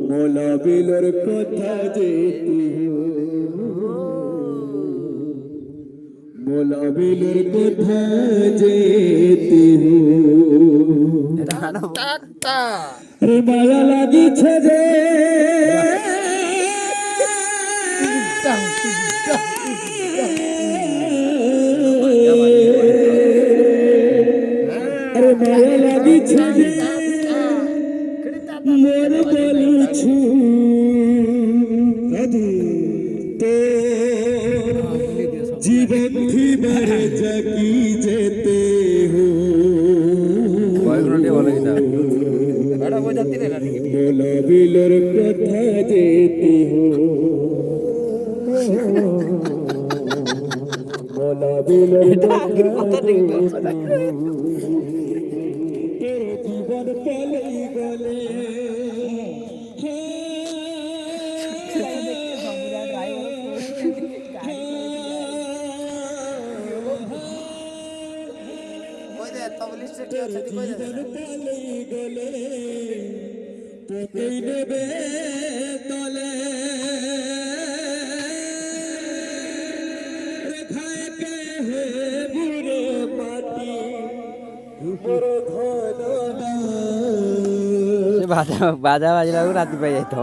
মোলা বিলর কথা যেতে মোলা বিলর কথা যেতে রে মায়া লাগিছে যে রে মায়া লাগিছে যে মোর বলছু তো জীবন থিবার জাগি যেতে হো মোলা বিলর কথা যেতে হো মোলা বিলর কথা জীবন পেলেই গলে জীবন পেলেই গলে তোকেই নেবে তলে রেখায় কে হে বুড়ো মাটি বড় ধন বাজা বাজলা রাতি পাই যাইতো